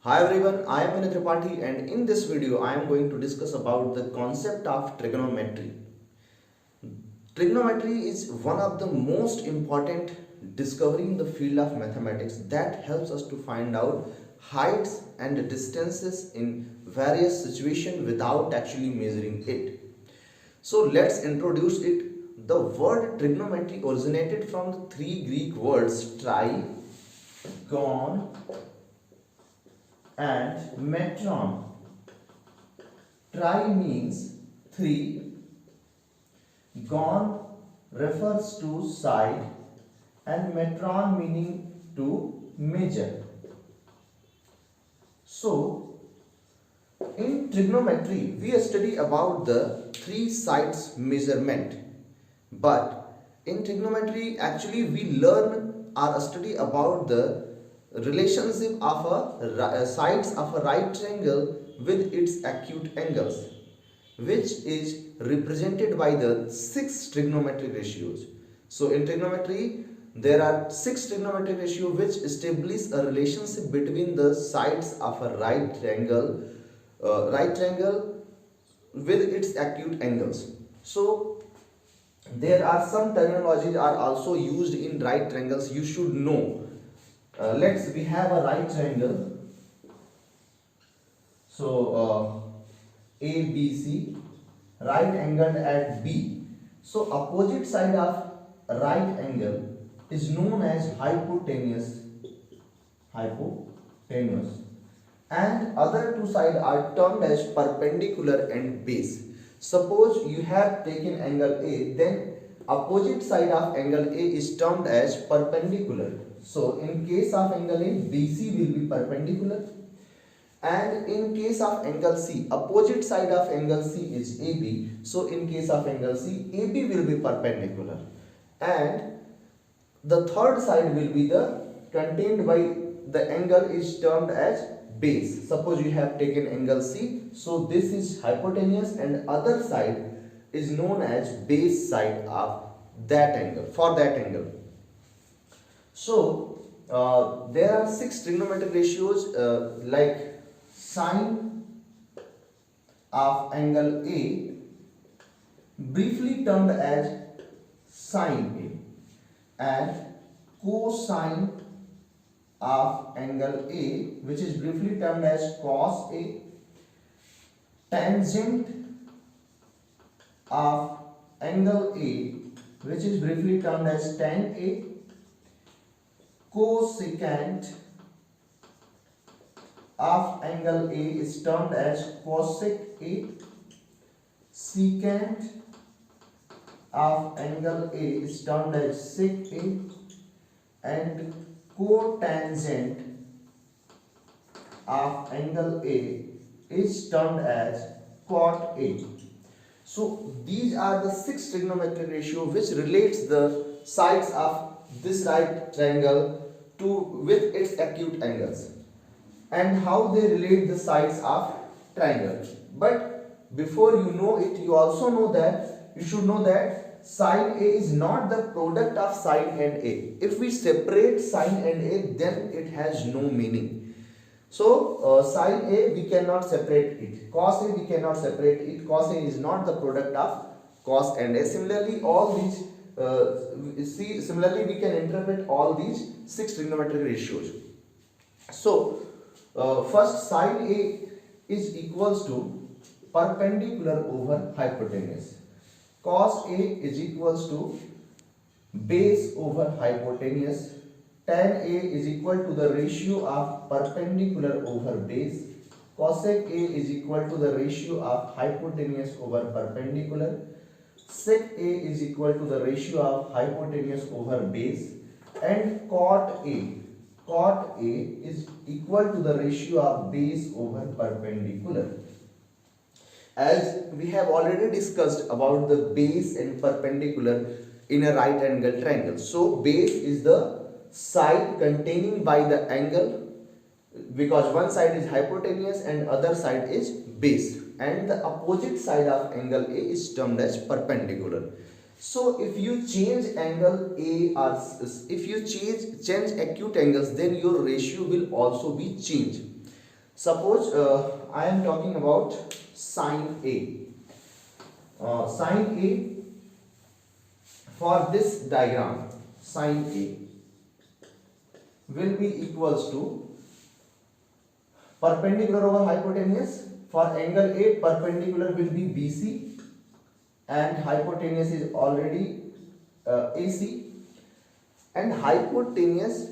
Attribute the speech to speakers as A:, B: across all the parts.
A: Hi everyone, I am Vinay Tripathi and in this video I am going to discuss about the concept of trigonometry. Trigonometry is one of the most important discovery in the field of mathematics that helps us to find out heights and distances in various situations without actually measuring it. So let's introduce it. The word trigonometry originated from the three Greek words tri, gon and metron. Tri means three, gon refers to side, and metron meaning to measure. So, in trigonometry, we study about the three sides measurement. But in trigonometry, actually, we learn or study about the relationship of sides of a right triangle with its acute angles, which is represented by the six trigonometric ratios. So in trigonometry, there are six trigonometric ratios which establish a relationship between the sides of a right triangle with its acute angles. So there are some terminologies are also used in right triangles. You should know. We have a right triangle. So ABC, right angled at B. So opposite side of right angle is known as hypotenuse. Hypotenuse. And other two sides are termed as perpendicular and base. Suppose you have taken angle A, then opposite side of angle A is termed as perpendicular. So in case of angle A, BC will be perpendicular, and in case of angle C, opposite side of angle C is AB. So in case of angle C, AB will be perpendicular, and the third side will be the contained by the angle is termed as base. Suppose you have taken angle C, so this is hypotenuse and other side is known as base side of that angle, for that angle. So there are six trigonometric ratios like sine of angle A, briefly termed as sine A, and cosine of angle A, which is briefly termed as cos A, tangent of angle A, which is briefly termed as tan A, cosecant of angle A is termed as cosec A, secant of angle A is termed as sec A, and cotangent of angle A is termed as cot A. So these are the six trigonometric ratios which relates the sides of this right triangle to with its acute angles, and how they relate the sides of triangle. But before you know it, you also know that you should know that sine A is not the product of sine and A. If we separate sine and A, then it has no meaning. So sine A we cannot separate it, cos A we cannot separate it. Cos A is not the product of cos and A. Similarly, all these similarly we can interpret all these six trigonometric ratios. So first, sine A is equals to perpendicular over hypotenuse. Cos A is equals to base over hypotenuse. Tan A is equal to the ratio of perpendicular over base. Cosec A is equal to the ratio of hypotenuse over perpendicular. Sec A is equal to the ratio of hypotenuse over base. And cot A is equal to the ratio of base over perpendicular. As we have already discussed about the base and perpendicular in a right angle triangle. So base is the side containing by the angle, because one side is hypotenuse and other side is base, and the opposite side of angle A is termed as perpendicular. So if you change angle A, or if you change acute angles, then your ratio will also be changed. Suppose I am talking about sine A. Sine A, for this diagram, sine A will be equals to perpendicular over hypotenuse. For angle A, perpendicular will be BC and hypotenuse is already AC. And hypotenuse,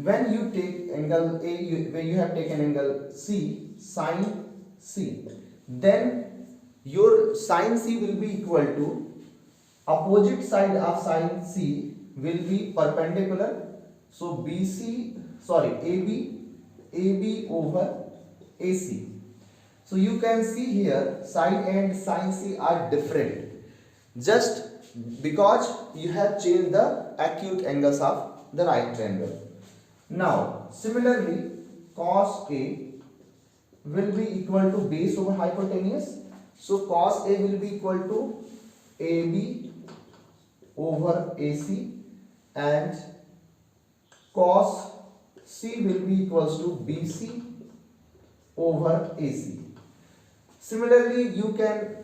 A: when you take angle A, when you have taken angle C, sine C, then your sine C will be equal to opposite side of sine C will be perpendicular. So AB over AC. So you can see here sine and sine C are different just because you have changed the acute angles of the right triangle. Now similarly, cos A will be equal to base over hypotenuse. So cos A will be equal to AB over AC and cos C will be equals to BC over AC. Similarly, you can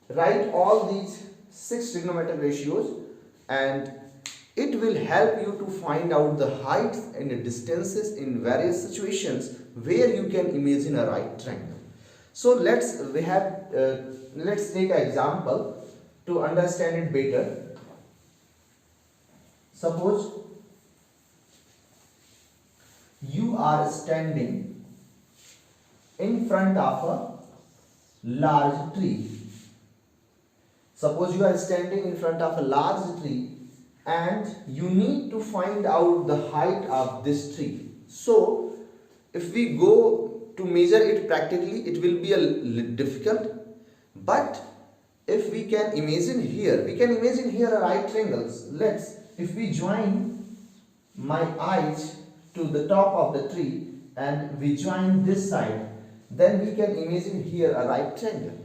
A: write all these 6 trigonometric ratios and it will help you to find out the heights and the distances in various situations where you can imagine a right triangle. So let's take an example to understand it better. Suppose you are standing in front of a large tree. Suppose you are standing in front of a large tree and you need to find out the height of this tree. So if we go to measure it practically, it will be a little difficult, but if we can imagine here, a right triangle. If we join my eyes to the top of the tree and we join this side, then we can imagine here a right triangle.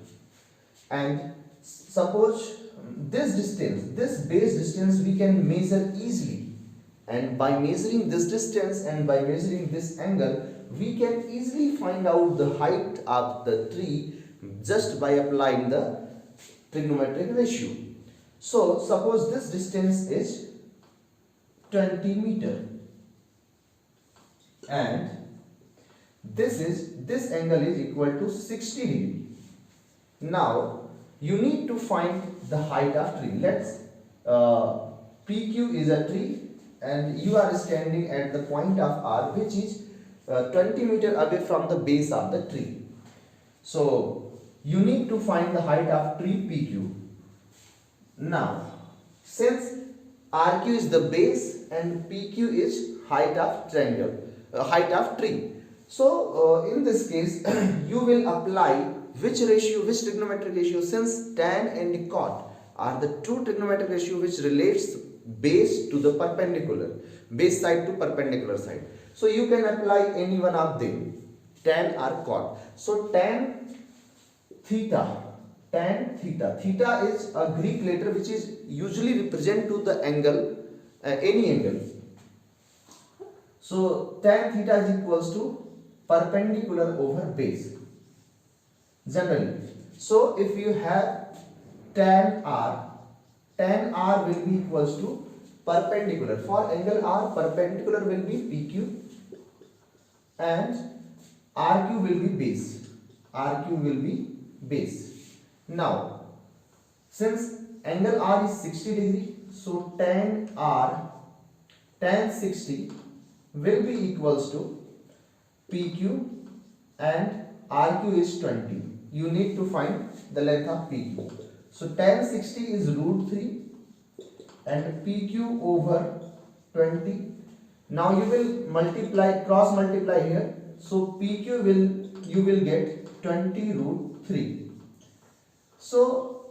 A: And suppose this distance, this base distance, we can measure easily, and by measuring this distance and by measuring this angle, we can easily find out the height of the tree just by applying the trigonometric ratio. So suppose this distance is 20 meter and this angle is equal to 60 degree. Now you need to find the height of tree. PQ is a tree and you are standing at the point of R, which is 20 meter away from the base of the tree. So you need to find the height of tree PQ. Now since RQ is the base and PQ is height of height of tree. So in this case you will apply which trigonometric ratio, since tan and cot are the two trigonometric ratio which relates base to the perpendicular, base side to perpendicular side. So you can apply any one of them, tan or cot. So tan theta is a Greek letter which is usually represent to the angle, any angle. So tan theta is equals to perpendicular over base generally. So if you have tan R will be equals to perpendicular. For angle R, perpendicular will be PQ and RQ will be base. Now since angle R is 60 degree, so tan 60 will be equals to PQ and RQ is 20. You need to find the length of PQ. So tan 60 is √3 and PQ over 20. Now you will cross multiply here. So PQ you will get 20 √3. So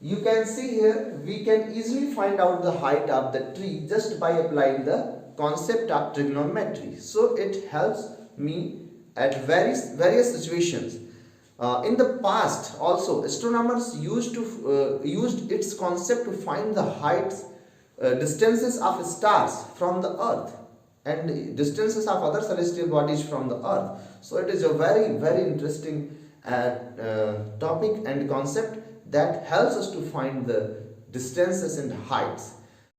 A: you can see here we can easily find out the height of the tree just by applying the concept of trigonometry. So it helps me at various situations. In the past also astronomers used its concept to find the heights, distances of stars from the earth. and distances of other celestial bodies from the earth. So it is a very very interesting topic and concept that helps us to find the distances and heights